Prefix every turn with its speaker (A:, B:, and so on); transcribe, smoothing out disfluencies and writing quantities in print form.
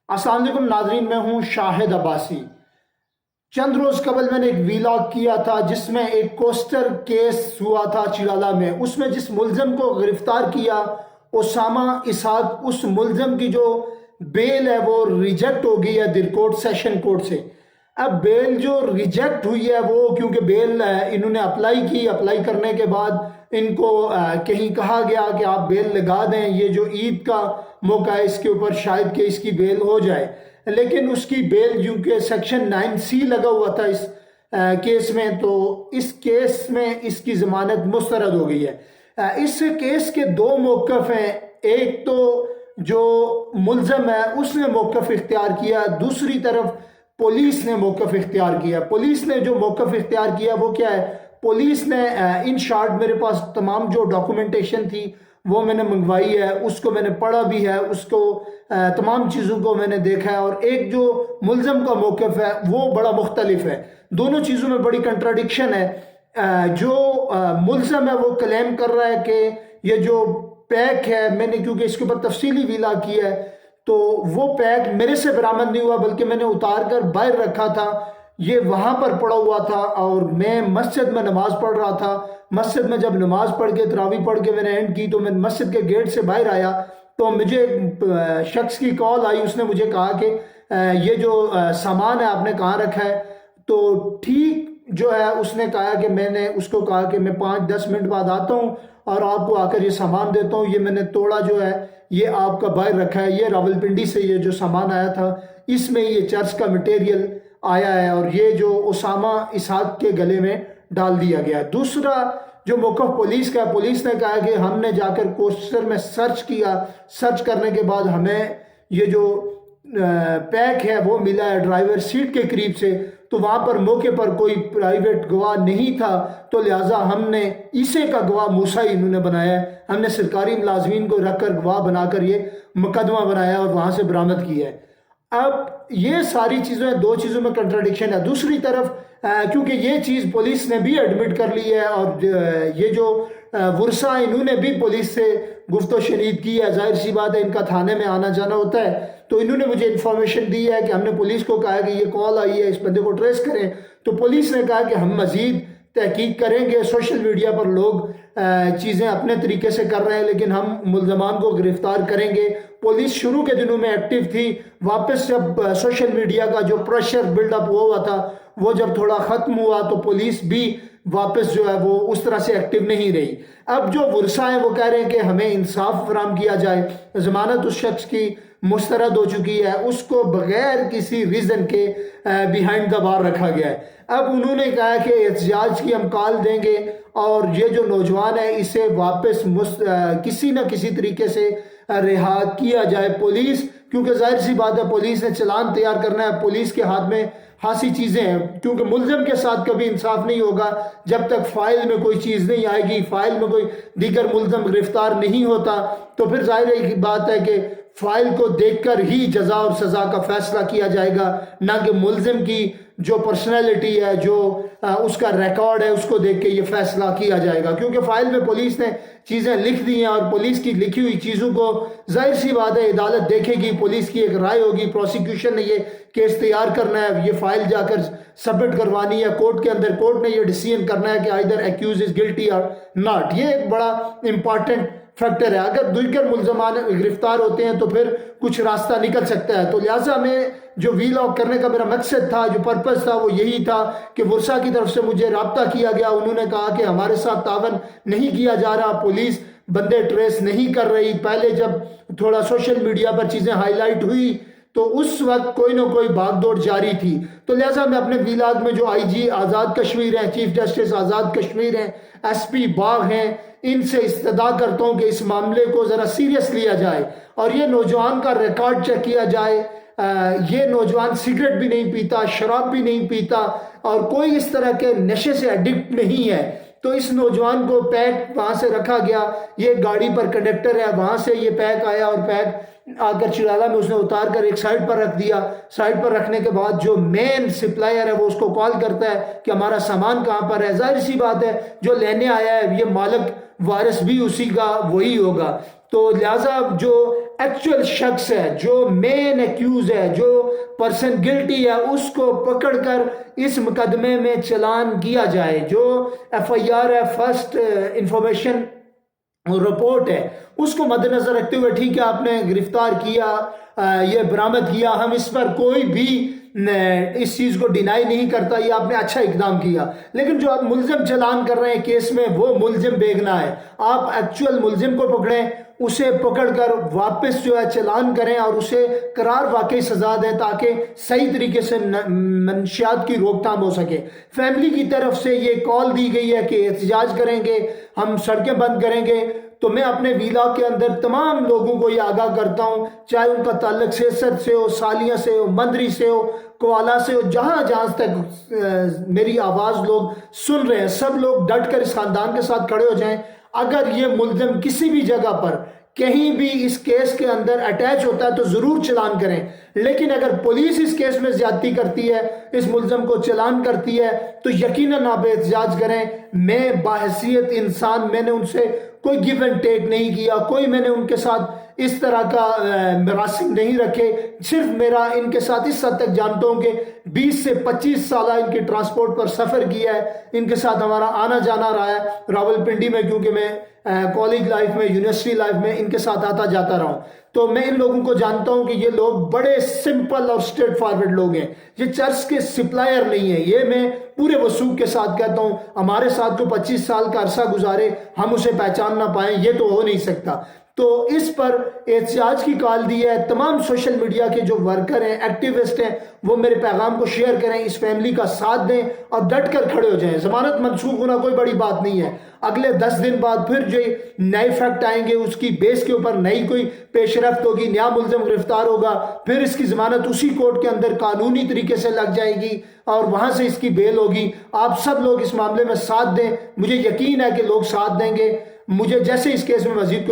A: अस्सलाम वालेकुम नाजरीन, मैं हूं शाहिद अब्बासी। चंद रोज कबल मैंने एक वीलॉग किया था जिसमें एक कोस्टर केस हुआ था चिराला में। उसमें जिस मुलजम को गिरफ्तार किया, ओसामा इसहाक, उस मुलजम की जो बेल है वो रिजेक्ट हो गई है दिरकोट सेशन कोर्ट से। अब बेल जो रिजेक्ट हुई है वो, क्योंकि बेल इन्होंने अप्लाई की, अप्लाई करने के बाद इनको कहीं कहा गया कि आप बेल लगा दें, ये जो ईद का मौका है इसके ऊपर शायद कि इसकी बेल हो जाए। लेकिन उसकी बेल, क्योंकि सेक्शन 9C लगा हुआ था इस केस में, तो इस केस में इसकी जमानत मुस्तरद हो गई है। इस केस के दो मौक़िफ़ हैं। एक तो जो मुलजम है उसने मौक़िफ़ इख्तियार किया, दूसरी तरफ पुलिस ने मौक़िफ़ इख्तियार किया। पुलिस ने जो मौक़िफ़ इख्तियार किया वो क्या है? पुलिस ने इन शॉर्ट, मेरे पास तमाम जो डॉक्यूमेंटेशन थी वो मैंने मंगवाई है, उसको मैंने पढ़ा भी है, उसको तमाम चीज़ों को मैंने देखा है। और एक जो मुलजम का मौक़िफ़ है वो बड़ा मुख्तलिफ है, दोनों चीज़ों में बड़ी कंट्राडिक्शन है। जो मुलजम है वो क्लेम कर रहा है कि ये जो पैक है, मैंने क्योंकि इसके ऊपर तफसीली वीला किया है, तो वो पैक मेरे से बरामद नहीं हुआ बल्कि मैंने उतार कर बाहर रखा था, ये वहाँ पर पड़ा हुआ था और मैं मस्जिद में नमाज पढ़ रहा था। मस्जिद में जब नमाज पढ़ के, तरावी पढ़ के मैंने एंड की, तो मैं मस्जिद के गेट से बाहर आया तो मुझे एक शख्स की कॉल आई। उसने मुझे कहा कि ये जो सामान है आपने कहाँ रखा है? तो ठीक जो है उसने कहा कि, मैंने उसको कहा कि मैं 5-10 मिनट बाद आता हूँ और आपको आकर ये सामान देता हूँ। ये मैंने तोड़ा जो है ये आपका बाहर रखा है, ये रावलपिंडी से ये जो सामान आया था इसमें ये चर्च का मटेरियल आया है और ये जो ओसामा इसहाक के गले में डाल दिया गया है। दूसरा जो मौक़िफ़ पुलिस का, पुलिस ने कहा कि हमने जाकर कोस्टर में सर्च किया, सर्च करने के बाद हमें ये जो पैक है वो मिला है ड्राइवर सीट के करीब से, तो वहाँ पर मौके पर कोई प्राइवेट गवाह नहीं था, तो लिहाजा हमने इसे का गवाह मूसा इन्होंने बनाया है। हमने सरकारी मुलाजमीन को रख कर गवाह बनाकर ये मुकदमा बनाया और वहाँ से बरामद किया है। अब ये सारी चीज़ें, दो चीज़ों में कंट्राडिक्शन है। दूसरी तरफ क्योंकि ये चीज़ पुलिस ने भी एडमिट कर ली है और ये जो वर्सा इन्होंने भी पुलिस से गुफ्तो शनीद की है, जाहिर सी बात है इनका थाने में आना जाना होता है, तो इन्होंने मुझे इन्फॉर्मेशन दी है कि हमने पुलिस को कहा कि ये कॉल आई है, इस बंदे को ट्रेस करें। तो पुलिस ने कहा कि हम मज़ीद तहकीक करेंगे। सोशल मीडिया पर लोग चीज़ें अपने तरीके से कर रहे हैं लेकिन हम मुल्ज़मान को गिरफ्तार करेंगे। पुलिस शुरू के दिनों में एक्टिव थी, वापस जब सोशल मीडिया का जो प्रेशर बिल्डअप हुआ था वो जब थोड़ा ख़त्म हुआ तो पुलिस भी वापस जो है वो उस तरह से एक्टिव नहीं रही। अब जो वर्सा है वो कह रहे हैं कि हमें इंसाफ फराहम किया जाए, ज़मानत उस शख्स की मुस्तरद हो चुकी है, उसको बगैर किसी रीज़न के बिहाइंड द बार रखा गया है। अब उन्होंने कहा कि एहतजाज की हम कॉल देंगे और ये जो नौजवान है इसे वापस किसी न किसी तरीके से रिहा किया जाए। पुलिस, क्योंकि जाहिर सी बात है पुलिस ने चलान तैयार करना है, पुलिस के हाथ में हासी चीज़ें हैं, क्योंकि मुलजम के साथ कभी इंसाफ नहीं होगा जब तक फाइल में कोई चीज़ नहीं आएगी, फाइल में कोई दीगर मुलजम गिरफ्तार नहीं होता, तो फिर जाहिर बात है कि फाइल को देखकर ही जजा और सज़ा का फैसला किया जाएगा, ना कि मुलजिम की जो पर्सनैलिटी है, जो उसका रिकॉर्ड है उसको देख के ये फैसला किया जाएगा। क्योंकि फाइल में पुलिस ने चीज़ें लिख दी हैं और पुलिस की लिखी हुई चीज़ों को जाहिर सी बात है अदालत देखेगी, पुलिस की एक राय होगी, प्रोसिक्यूशन ने ये केस तैयार करना है, ये फाइल जाकर सबमिट करवानी है कोर्ट के अंदर, कोर्ट ने ये डिसीजन करना है कि आइदर एक्यूज इज गिल्टी और नॉट। ये एक बड़ा इंपॉर्टेंट फैक्टर है। अगर दीगर मुल्ज़मान गिरफ्तार होते हैं तो फिर कुछ रास्ता निकल सकता है। तो लिहाजा में जो वीलॉग करने का मेरा मकसद था, जो पर्पस था, वो यही था कि वर्सा की तरफ से मुझे राब्ता किया गया। उन्होंने कहा कि हमारे साथ तावन नहीं किया जा रहा, पुलिस बंदे ट्रेस नहीं कर रही। पहले जब थोड़ा सोशल मीडिया पर चीज़ें हाईलाइट हुई तो उस वक्त कोई ना कोई भागदौड़ जारी थी। तो लिहाजा मैं अपने वीलॉग में जो IG आज़ाद कश्मीर हैं, चीफ जस्टिस आज़ाद कश्मीर हैं, SP बाग हैं, इनसे इस्तदा करता हूँ कि इस मामले को ज़रा सीरियस लिया जाए और ये नौजवान का रिकॉर्ड चेक किया जाए। ये नौजवान सिगरेट भी नहीं पीता, शराब भी नहीं पीता और कोई इस तरह के नशे से एडिक्ट नहीं है। तो इस नौजवान को पैक वहाँ से रखा गया, ये गाड़ी पर कंडक्टर है, वहाँ से ये पैक आया और पैक आकर चिराला में उसने उतार कर एक साइड पर रख दिया। साइड पर रखने के बाद जो मेन सप्लायर है वो उसको कॉल करता है कि हमारा सामान कहाँ पर है। जाहिर सी बात है जो लेने आया है ये मालिक वारिस भी उसी का वही होगा। तो लिहाजा जो ایکچوئل شخص ہے، جو مین ایکیوز ہے، جو پرسن گلٹی ہے، اس کو پکڑ کر اس مقدمے میں چلان کیا جائے۔ جو ایف آئی آر ہے، فرسٹ انفارمیشن رپورٹ ہے، اس کو مد نظر رکھتے ہوئے ٹھیک ہے آپ نے گرفتار کیا، یہ برآمد کیا، ہم اس پر کوئی بھی اس چیز کو ڈینائی نہیں کرتا، یہ آپ نے اچھا اقدام کیا، لیکن جو آپ ملزم چلان کر رہے ہیں کیس میں وہ ملزم بے گناہ ہے۔ آپ ایکچوئل ملزم کو پکڑیں، اسے پکڑ کر واپس جو ہے چلان کریں اور اسے قرار واقعی سزا دیں تاکہ صحیح طریقے سے منشیات کی روک تھام ہو سکے۔ فیملی کی طرف سے یہ کال دی گئی ہے کہ احتجاج کریں گے، ہم سڑکیں بند کریں گے، تو میں اپنے ویلاگ کے اندر تمام لوگوں کو یہ آگاہ کرتا ہوں، چاہے ان کا تعلق سیاست سے ہو، سالیہ سے ہو، مندری سے ہو، کوالا سے ہو، جہاں تک میری آواز لوگ سن رہے ہیں، سب لوگ ڈٹ کر اس خاندان کے ساتھ کھڑے ہو جائیں۔ اگر یہ ملزم کسی بھی جگہ پر کہیں بھی اس کیس کے اندر اٹیچ ہوتا ہے تو ضرور چلان کریں، لیکن اگر پولیس اس کیس میں زیادتی کرتی ہے، اس ملزم کو چلان کرتی ہے، تو یقیناً آپ احتجاج کریں۔ میں باحثیت انسان، میں نے ان سے کوئی گیو اینڈ ٹیک نہیں کیا، کوئی میں نے ان کے ساتھ اس طرح کا مراسم نہیں رکھے، صرف میرا ان کے ساتھ اس حد تک جانتا ہوں کہ 20 سے 25 سالہ ان کی ٹرانسپورٹ پر سفر کیا ہے، ان کے ساتھ ہمارا آنا جانا رہا ہے راول پنڈی میں، کیونکہ میں کالج لائف میں، یونیورسٹی لائف میں ان کے ساتھ آتا جاتا رہا ہوں، تو میں ان لوگوں کو جانتا ہوں کہ یہ لوگ بڑے سمپل اور اسٹریٹ فارورڈ لوگ ہیں، یہ چرچ کے سپلائر نہیں ہیں، یہ میں پورے وثوق کے ساتھ کہتا ہوں۔ ہمارے ساتھ جو 25 سال کا عرصہ گزارے ہم اسے پہچان نہ پائیں، یہ تو ہو نہیں سکتا۔ تو اس پر احتجاج کی کال دی ہے۔ تمام سوشل میڈیا کے جو ورکر ہیں، ایکٹیوسٹ ہیں، وہ میرے پیغام کو شیئر کریں، اس فیملی کا ساتھ دیں اور ڈٹ کر کھڑے ہو جائیں۔ ضمانت منسوخ ہونا کوئی بڑی بات نہیں ہے، اگلے 10 دن بعد پھر جو نئے فیکٹ آئیں گے، اس کی بیس کے اوپر نئی کوئی پیش رفت ہوگی، نیا ملزم گرفتار ہوگا، پھر اس کی ضمانت اسی کورٹ کے اندر قانونی طریقے سے لگ جائے گی اور وہاں سے اس کی بیل ہوگی۔ آپ سب لوگ اس معاملے میں ساتھ دیں، مجھے یقین ہے کہ لوگ ساتھ دیں گے۔ مجھے جیسے اس کیس میں مزید